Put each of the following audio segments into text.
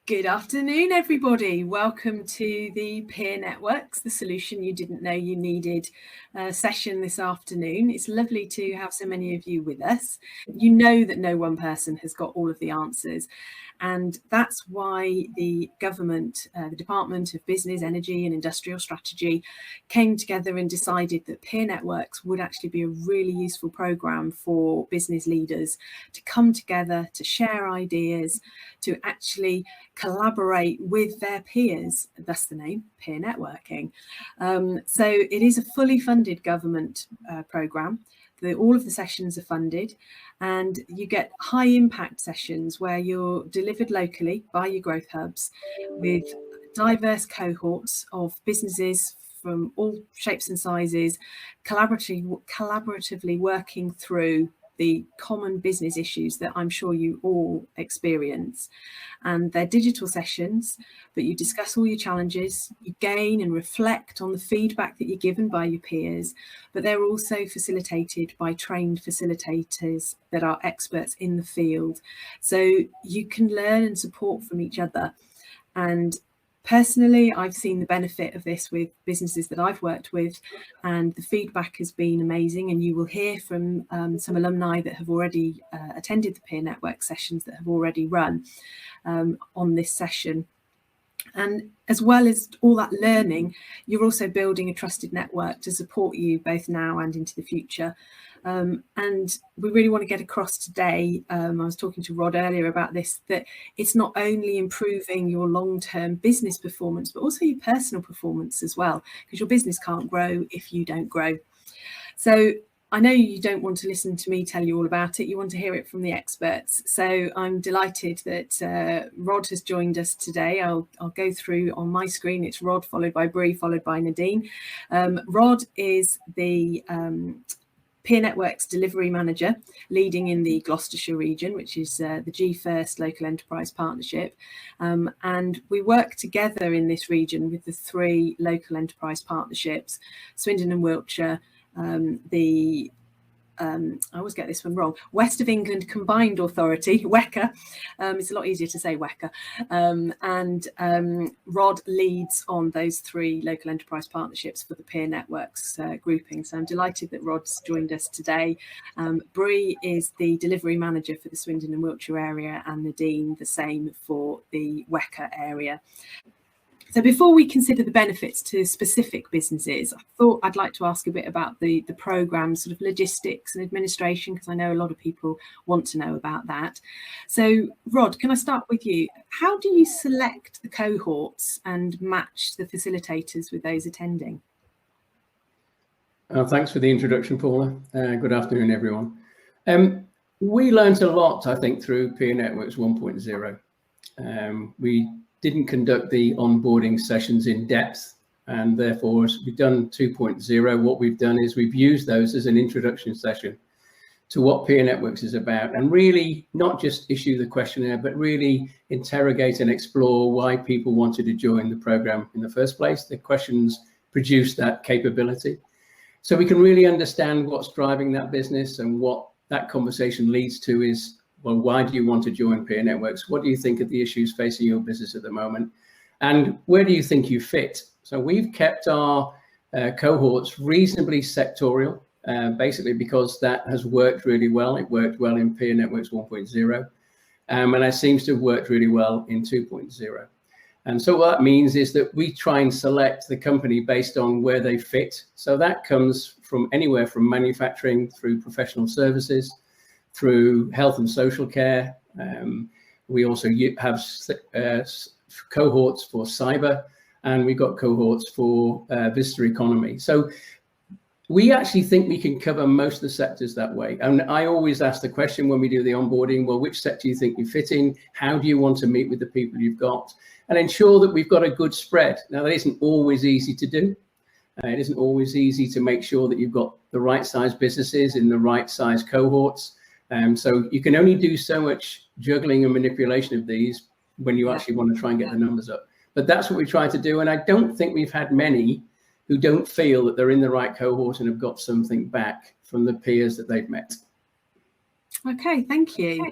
Good afternoon, everybody. Welcome to the Peer Networks, the solution you didn't know you needed session this afternoon. It's lovely to have so many of you with us. You know that no one person has got all of the answers. And that's why the government, the Department of Business, Energy and Industrial Strategy came together and decided that peer networks would actually be a really useful programme for business leaders to come together, to share ideas, to actually collaborate with their peers, thus the name, peer networking. So it is a fully funded government programme. All of the sessions are funded, and you get high impact sessions where you're delivered locally by your growth hubs with diverse cohorts of businesses from all shapes and sizes, collaboratively working through the common business issues that I'm sure you all experience. And they're digital sessions, but you discuss all your challenges, you gain and reflect on the feedback that you're given by your peers, but they're also facilitated by trained facilitators that are experts in the field. So you can learn and support from each other. And personally, I've seen the benefit of this with businesses that I've worked with, and the feedback has been amazing. And you will hear from some alumni that have already attended the peer network sessions that have already run on this session. And as well as all that learning, you're also building a trusted network to support you both now and into the future. And we really want to get across today, I was talking to Rod earlier about this, that it's not only improving your long-term business performance, but also your personal performance as well, because your business can't grow if you don't grow. So I know you don't want to listen to me tell you all about it. You want to hear it from the experts. So I'm delighted that Rod has joined us today. I'll go through on my screen. It's Rod, followed by Brea, followed by Nadine. Rod is the Peer Networks Delivery Manager, leading in the Gloucestershire region, which is the GFirst Local Enterprise Partnership. And we work together in this region with the 3 local enterprise partnerships, Swindon and Wiltshire, I always get this one wrong, West of England Combined Authority, WECA. It's a lot easier to say WECA. And Rod leads on those 3 local enterprise partnerships for the peer networks grouping. So I'm delighted that Rod's joined us today. Brea is the delivery manager for the Swindon and Wiltshire area, and Nadine the same for the WECA area. So before we consider the benefits to specific businesses, I thought I'd like to ask a bit about the programme, sort of logistics and administration, because I know a lot of people want to know about that. So Rod, can I start with you? How do you select the cohorts and match the facilitators with those attending? Thanks for the introduction, Paula. Good afternoon, everyone. We learned a lot, I think, through Peer Networks 1.0. We didn't conduct the onboarding sessions in depth, and therefore, as we've done 2.0, what we've done is we've used those as an introduction session to what Peer Networks is about, and really not just issue the questionnaire, but really interrogate and explore why people wanted to join the program in the first place. The questions produce that capability. So we can really understand what's driving that business, and what that conversation leads to is, well, why do you want to join Peer Networks? What do you think are the issues facing your business at the moment? And where do you think you fit? So we've kept our cohorts reasonably sectorial, basically because that has worked really well. It worked well in Peer Networks 1.0, and it seems to have worked really well in 2.0. And so what that means is that we try and select the company based on where they fit. So that comes from anywhere from manufacturing through professional services, through health and social care. We also have cohorts for cyber, and we've got cohorts for visitor economy. So we actually think we can cover most of the sectors that way. And I always ask the question when we do the onboarding, well, which sector do you think you fit in? How do you want to meet with the people you've got? And ensure that we've got a good spread. Now, that isn't always easy to do. It isn't always easy to make sure that you've got the right size businesses in the right size cohorts. So you can only do so much juggling and manipulation of these when you actually want to try and get the numbers up. But that's what we try to do. And I don't think we've had many who don't feel that they're in the right cohort and have got something back from the peers that they've met. Okay, thank you.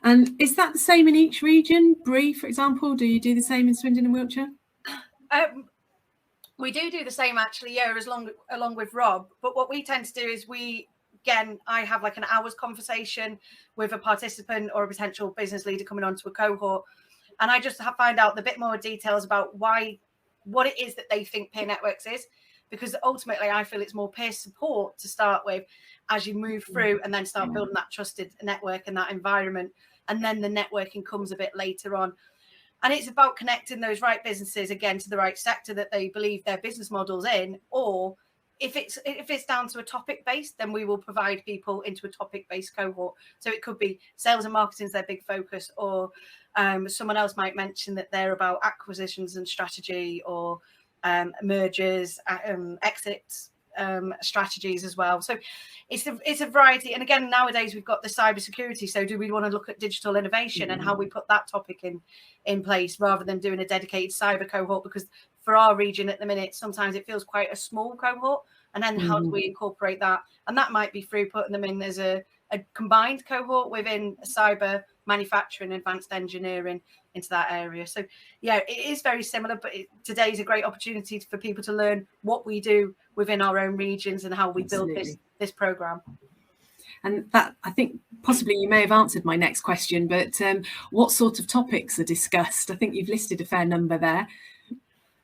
And is that the same in each region? Brea, for example, do you do the same in Swindon and Wiltshire? We do the same actually, yeah, along with Rob. But what we tend to do is I have like an hour's conversation with a participant or a potential business leader coming onto a cohort, and I just find out the bit more details about what it is that they think peer networks is, because ultimately I feel it's more peer support to start with as you move through and then start building that trusted network and that environment, and then the networking comes a bit later on. And it's about connecting those right businesses again to the right sector that they believe their business model's in. Or if it's down to a topic based, then we will provide people into a topic based cohort. So it could be sales and marketing is their big focus, or someone else might mention that they're about acquisitions and strategy, or mergers, exits, strategies as well. So it's a variety. And again, nowadays we've got the cybersecurity. So do we want to look at digital innovation and how we put that topic in place, rather than doing a dedicated cyber cohort? Because for our region at the minute, sometimes it feels quite a small cohort. And then how do we incorporate that? And that might be through putting them in as a combined cohort within cyber, manufacturing, advanced engineering, into that area. So yeah, it is very similar, but today is a great opportunity for people to learn what we do within our own regions and how we build this program. And that, I think possibly you may have answered my next question, but what sort of topics are discussed? I think you've listed a fair number there.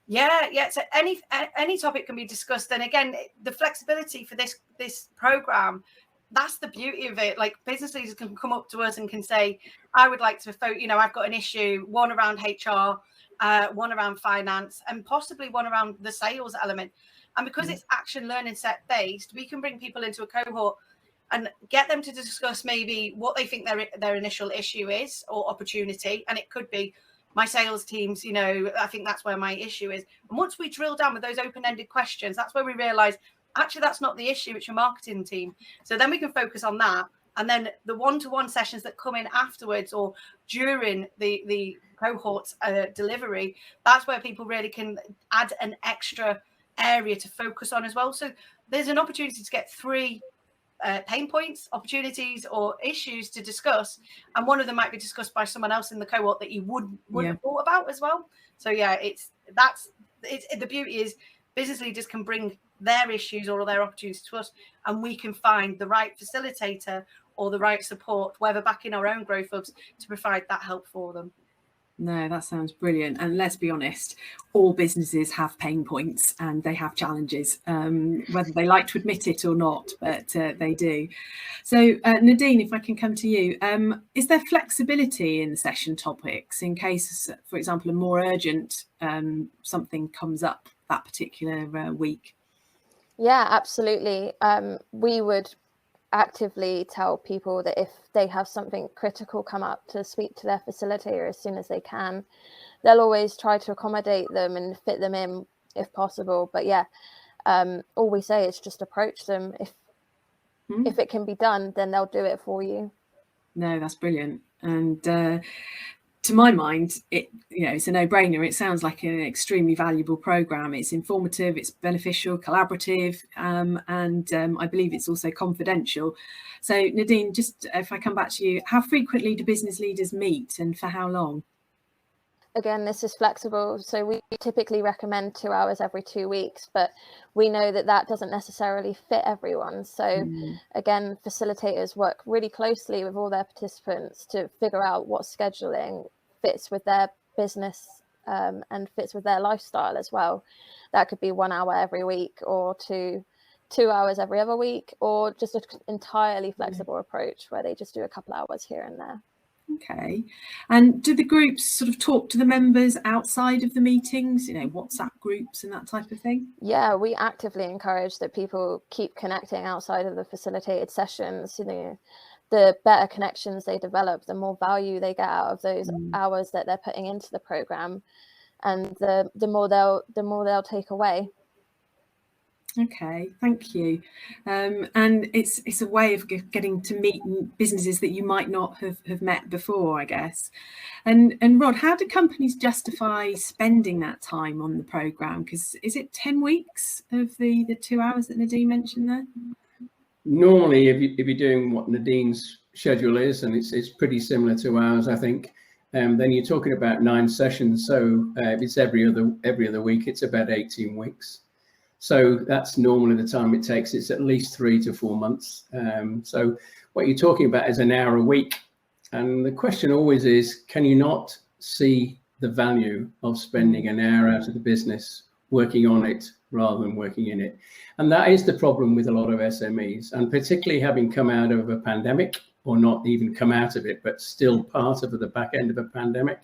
Yeah. So any topic can be discussed. And again, the flexibility for this program, that's the beauty of it. Like, business leaders can come up to us and can say, I would like to, I've got an issue, one around HR, one around finance, and possibly one around the sales element. And because it's action learning set based, we can bring people into a cohort and get them to discuss maybe what they think their initial issue is or opportunity. And it could be, my sales teams, I think that's where my issue is. And once we drill down with those open-ended questions, that's where we realize, actually, that's not the issue, it's your marketing team. So then we can focus on that. And then the one-to-one sessions that come in afterwards or during the cohort's delivery, that's where people really can add an extra area to focus on as well. So there's an opportunity to get 3 pain points, opportunities, or issues to discuss. And one of them might be discussed by someone else in the cohort that you wouldn't have thought about as well. So yeah, the beauty is business leaders can bring their issues or their opportunities to us, and we can find the right facilitator or the right support, whether back in our own growth hubs, to provide that help for them. No, that sounds brilliant. And let's be honest, all businesses have pain points and they have challenges, whether they like to admit it or not, but they do. So Nadine, if I can come to you, is there flexibility in the session topics in case, for example, a more urgent something comes up that particular week? Yeah, absolutely. We would actively tell people that if they have something critical come up, to speak to their facilitator as soon as they can. They'll always try to accommodate them and fit them in if possible. But yeah, all we say is just approach them. If it can be done, then they'll do it for you. No, that's brilliant. And to my mind, it's a no-brainer. It sounds like an extremely valuable program. It's informative, it's beneficial, collaborative, and I believe it's also confidential. So Nadine, just if I come back to you, how frequently do business leaders meet and for how long? Again, this is flexible. So we typically recommend 2 hours every 2 weeks, but we know that doesn't necessarily fit everyone. So again, facilitators work really closely with all their participants to figure out what scheduling fits with their business and fits with their lifestyle as well. That could be 1 hour every week, or 2 hours every other week, or just an entirely flexible approach where they just do a couple hours here and there. Okay. And do the groups sort of talk to the members outside of the meetings, WhatsApp groups and that type of thing? Yeah, we actively encourage that people keep connecting outside of the facilitated sessions. The better connections they develop, the more value they get out of those hours that they're putting into the program, and the more they'll take away. Okay, thank you. And it's a way of getting to meet businesses that you might not have met before, I guess. And Rod, how do companies justify spending that time on the programme? Because is it 10 weeks of the 2 hours that Nadine mentioned there? Normally, if you're doing what Nadine's schedule is, and it's pretty similar to ours, I think. Then you're talking about 9 sessions. So if it's every other week, it's about 18 weeks. So that's normally the time it takes. It's at least 3 to 4 months. So what you're talking about is an hour a week. And the question always is, can you not see the value of spending an hour out of the business working on it rather than working in it? And that is the problem with a lot of SMEs, and particularly having come out of a pandemic, or not even come out of it, but still part of the back end of a pandemic,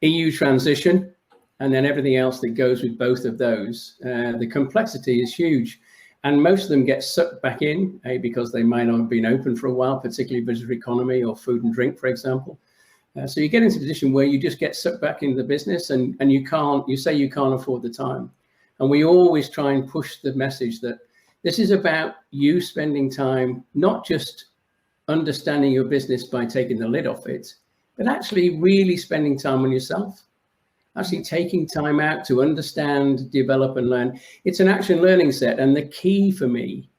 EU transition, and then everything else that goes with both of those. The complexity is huge, and most of them get sucked back in, because they might not have been open for a while, particularly visitor economy or food and drink, for example. So you get into a position where you just get sucked back into the business, and you say you can't afford the time. And we always try and push the message that this is about you spending time, not just understanding your business by taking the lid off it, but actually really spending time on yourself, actually taking time out to understand, develop and learn. It's an action learning set. And the key for me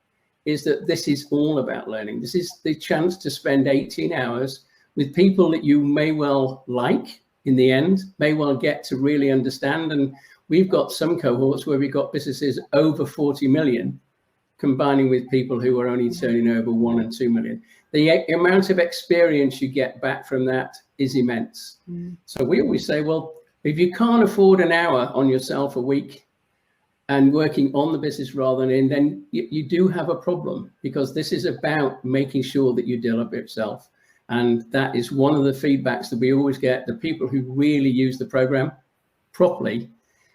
is that this is all about learning. This is the chance to spend 18 hours with people that you may well like in the end, may well get to really understand. And we've got some cohorts where we've got businesses over 40 million, combining with people who are only turning over 1 and 2 million. The amount of experience you get back from that is immense. So we always say, well, if you can't afford an hour on yourself a week and working on the business rather than in, then you do have a problem, because this is about making sure that you develop yourself. And that is one of the feedbacks that we always get. The people who really use the program properly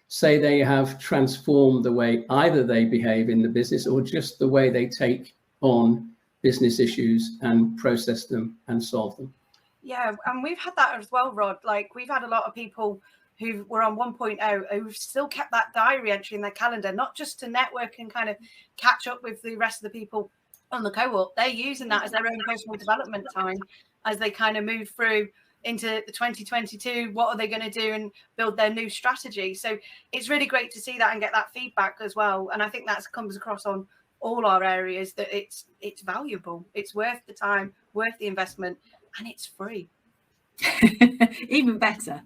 say they have transformed the way either they behave in the business or just the way they take on business issues and process them and solve them. Yeah, and we've had that as well, Rod. Like, we've had a lot of people who were on 1.0 who've still kept that diary entry in their calendar, not just to network and kind of catch up with the rest of the people on the cohort. They're using that as their own personal development time as they kind of move through into the 2022. What are they going to do and build their new strategy? So it's really great to see that and get that feedback as well. And I think that comes across on all our areas, that it's valuable, it's worth the time, worth the investment, and it's free. Even better.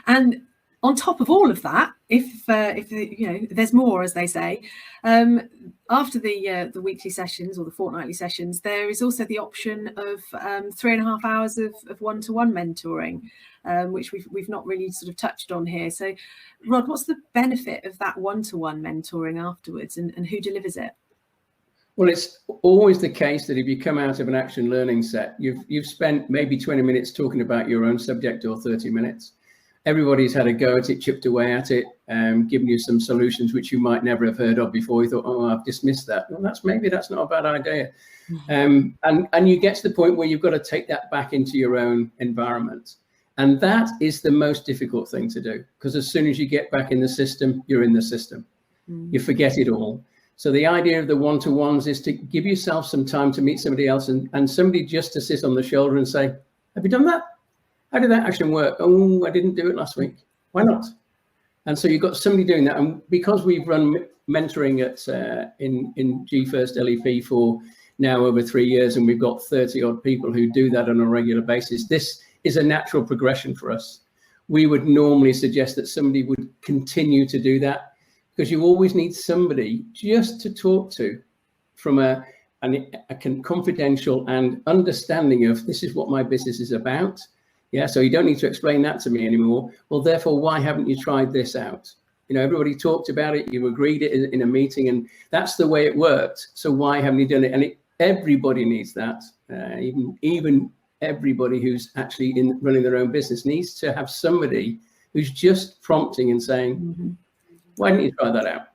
And on top of all of that, if there's more, as they say, after the weekly sessions or the fortnightly sessions, there is also the option of 3.5 hours of one-to-one mentoring, which we've not really sort of touched on here. So, Rod, what's the benefit of that one-to-one mentoring afterwards, and who delivers it? Well, it's always the case that if you come out of an action learning set, you've spent maybe 20 minutes talking about your own subject, or 30 minutes. Everybody's had a go at it, chipped away at it, given you some solutions which you might never have heard of before. You thought, oh, I've dismissed that. Well, that's not a bad idea. And you get to the point where you've got to take that back into your own environment. And that is the most difficult thing to do, because as soon as you get back in the system, you're in the system. You forget it all. So the idea of the one-to-ones is to give yourself some time to meet somebody else, and somebody just to sit on the shoulder and say, have you done that? How did that action work? Oh, I didn't do it last week. Why not? And so you've got somebody doing that. And because we've run mentoring in GFirst LEP for now over 3 years, and we've got 30 odd people who do that on a regular basis, this is a natural progression for us. We would normally suggest that somebody would continue to do that, because you always need somebody just to talk to from a confidential and understanding of, this is what my business is about. Yeah, so you don't need to explain that to me anymore. Well, therefore, why haven't you tried this out? You know, everybody talked about it, you agreed it in a meeting, and that's the way it worked. So why haven't you done it? And everybody needs that. Even everybody who's actually running their own business needs to have somebody who's just prompting and saying, why didn't you try that out?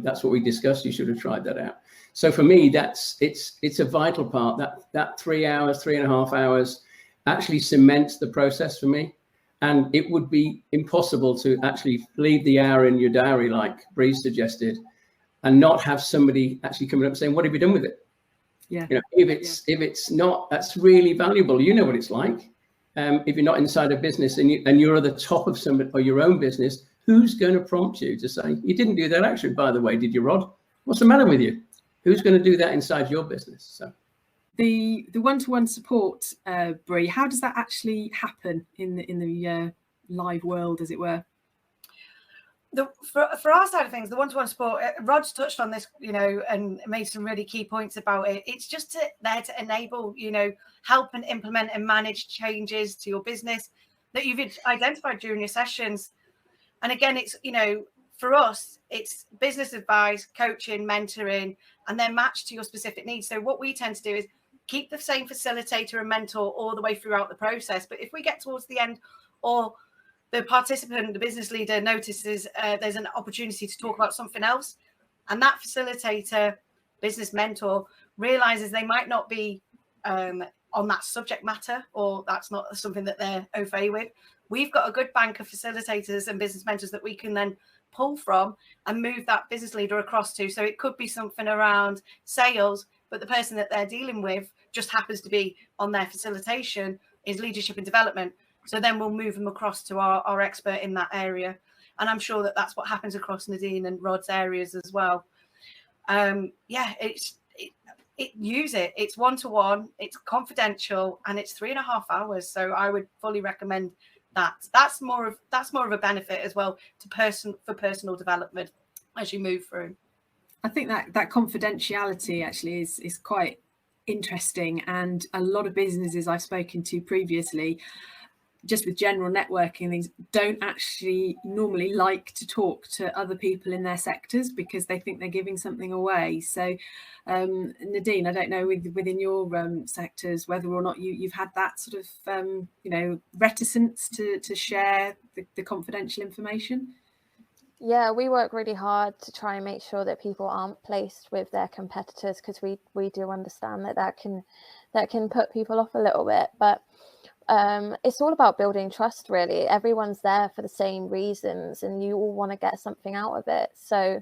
That's what we discussed. You should have tried that out. So for me, it's a vital part. That 3 hours, 3.5 hours actually cements the process for me. And it would be impossible to actually leave the hour in your diary, like Brea suggested, and not have somebody actually coming up saying, what have you done with it? Yeah. You know, if it's not, that's really valuable. You know what it's like. If you're not inside a business and you're at the top of somebody or your own business, who's going to prompt you to say, you didn't do that action, by the way, did you, Rod? What's the matter with you? Who's going to do that inside your business? So the one-to-one support, Brea, how does that actually happen in the live world, as it were? For our side of things, the one-to-one support, Rod's touched on this, and made some really key points about it. It's just there to enable, help and implement and manage changes to your business that you've identified during your sessions. And again, it's, for us, it's business advice, coaching, mentoring, and then matched to your specific needs. So what we tend to do is keep the same facilitator and mentor all the way throughout the process. But if we get towards the end, or the participant, the business leader, notices there's an opportunity to talk about something else, and that facilitator, business mentor, realizes they might not be on that subject matter, or that's not something that they're au fait with, we've got a good bank of facilitators and business mentors that we can then pull from and move that business leader across to. So it could be something around sales, but the person that they're dealing with just happens to be on their facilitation is leadership and development. So then we'll move them across to our expert in that area. And I'm sure that that's what happens across Nadine and Rod's areas as well. Use it. It's one-to-one, it's confidential, and it's 3.5 hours. So I would fully recommend that. That's more of a benefit as well for personal development as you move through. I think that confidentiality actually is quite interesting, and a lot of businesses I've spoken to previously, just with general networking things, don't actually normally like to talk to other people in their sectors because they think they're giving something away. So Nadine, I don't know within your sectors whether or not you've had that sort of reticence to share the confidential information. Yeah, we work really hard to try and make sure that people aren't placed with their competitors, because we do understand that can put people off a little bit, but it's all about building trust, really. Everyone's there for the same reasons, and you all want to get something out of it. So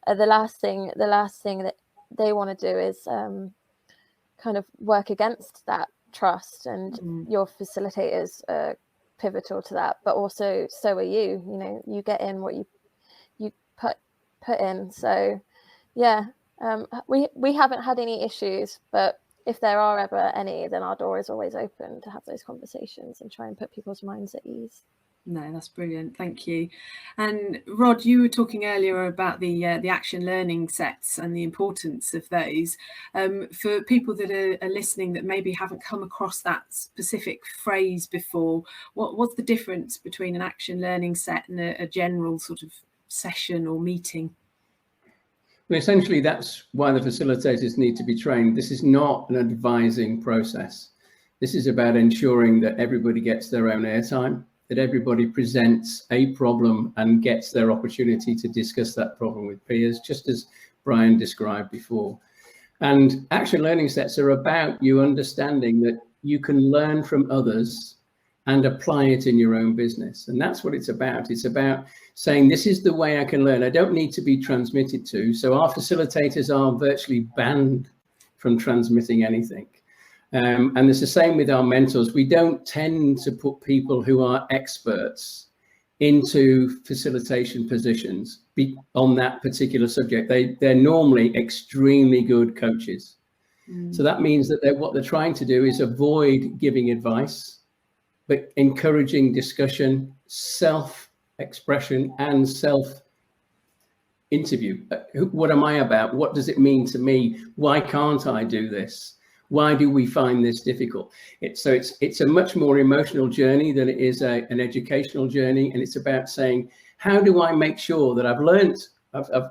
the last thing that they want to do is kind of work against that trust, and your facilitators are pivotal to that, but also so are you. You get in what you put in. So yeah, we haven't had any issues, but if there are ever any, then our door is always open to have those conversations and try and put people's minds at ease. No, that's brilliant. Thank you. And Rod, you were talking earlier about the action learning sets and the importance of those. For people that are listening that maybe haven't come across that specific phrase before, what's the difference between an action learning set and a general sort of session or meeting? Well, essentially, that's why the facilitators need to be trained. This is not an advising process. This is about ensuring that everybody gets their own airtime, that everybody presents a problem and gets their opportunity to discuss that problem with peers, just as Brian described before. And action learning sets are about you understanding that you can learn from others and apply it in your own business. And that's what it's about. It's about saying, this is the way I can learn. I don't need to be transmitted to. So our facilitators are virtually banned from transmitting anything. And it's the same with our mentors. We don't tend to put people who are experts into facilitation positions on that particular subject. They're normally extremely good coaches. So that means that what they're trying to do is avoid giving advice, but encouraging discussion, self-expression, and self-interview. What am I about? What does it mean to me? Why can't I do this? Why do we find this difficult? It's a much more emotional journey than it is an educational journey. And it's about saying, how do I make sure that I've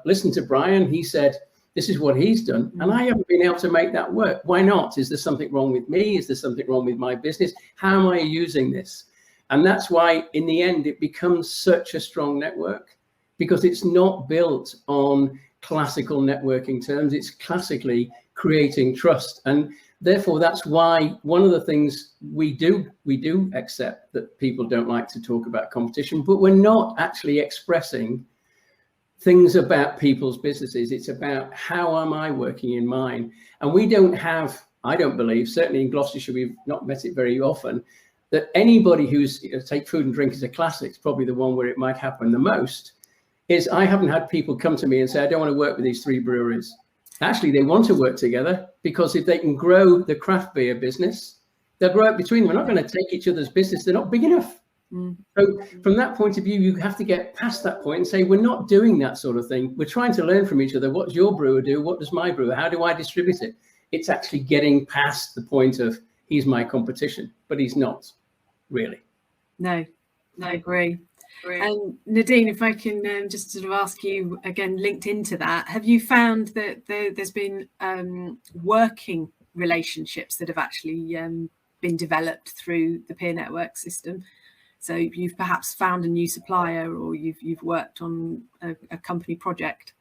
listened to Brian, he said, this is what he's done, and I haven't been able to make that work. Why not? Is there something wrong with me? Is there something wrong with my business? How am I using this? And that's why, in the end, it becomes such a strong network, because it's not built on classical networking terms. It's classically creating trust. And therefore, that's why one of the things we do accept that people don't like to talk about competition, but we're not actually expressing things about people's businesses. It's about, how am I working in mine? And we don't have, I don't believe, certainly in Gloucestershire, we've not met it very often, that anybody who's, take food and drink as a classic, it's probably the one where it might happen the most, is I haven't had people come to me and say, I don't want to work with these 3 breweries. Actually, they want to work together, because if they can grow the craft beer business, they'll grow it between them. We're not going to take each other's business. They're not big enough. So from that point of view, you have to get past that point and say, we're not doing that sort of thing. We're trying to learn from each other. What does your brewer do? What does my brewer? How do I distribute it? It's actually getting past the point of he's my competition, but he's not really. No, I agree. And Nadine, if I can just sort of ask you again, linked into that, have you found that there's been working relationships that have actually been developed through the peer network system? So you've perhaps found a new supplier, or you've worked on a company project?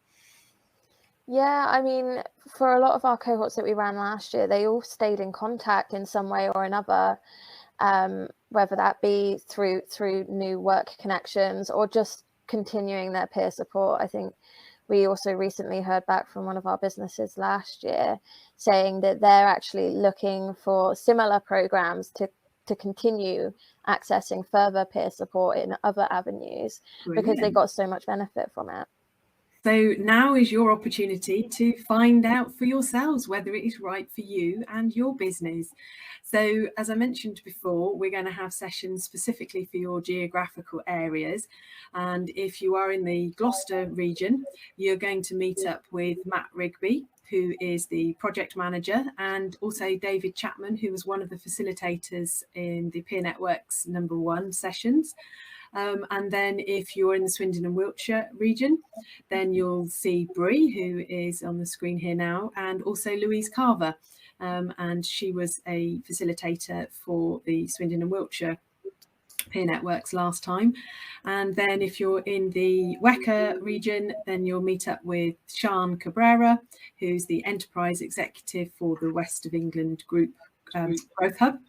Yeah, I mean, for a lot of our cohorts that we ran last year, they all stayed in contact in some way or another, whether that be through new work connections or just continuing their peer support. I think we also recently heard back from one of our businesses last year saying that they're actually looking for similar programs to continue accessing further peer support in other avenues. Brilliant. Because they got so much benefit from it. So now is your opportunity to find out for yourselves whether it is right for you and your business. So as I mentioned before, we're going to have sessions specifically for your geographical areas. And if you are in the Gloucester region, you're going to meet up with Matt Rigby, who is the project manager, and also David Chapman, who was one of the facilitators in the Peer Networks #1 sessions. And then if you're in the Swindon and Wiltshire region, then you'll see Brea, who is on the screen here now, and also Louise Carver. And she was a facilitator for the Swindon and Wiltshire peer networks last time. And then if you're in the WECA region, then you'll meet up with Sian Cabrera, who's the enterprise executive for the West of England Group Growth Hub.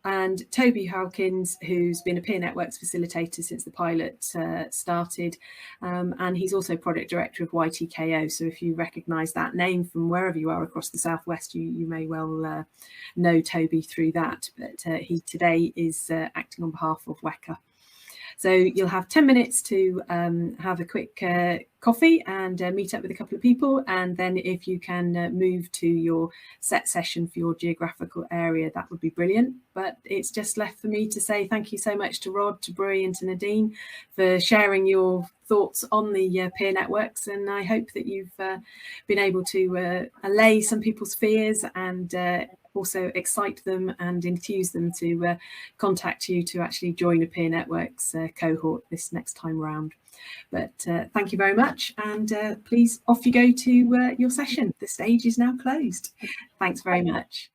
And Toby Hawkins, who's been a peer networks facilitator since the pilot started, and he's also product director of YTKO. So if you recognise that name from wherever you are across the southwest, you may well know Toby through that. But he today is acting on behalf of WECA. So you'll have 10 minutes to have a quick coffee and meet up with a couple of people. And then if you can move to your set session for your geographical area, that would be brilliant. But it's just left for me to say thank you so much to Rod, to Brea and to Nadine for sharing your thoughts on the peer networks. And I hope that you've been able to allay some people's fears and also excite them and enthuse them to contact you to actually join a peer networks cohort this next time round. But thank you very much, and please off you go to your session. The stage is now closed. Thanks very much.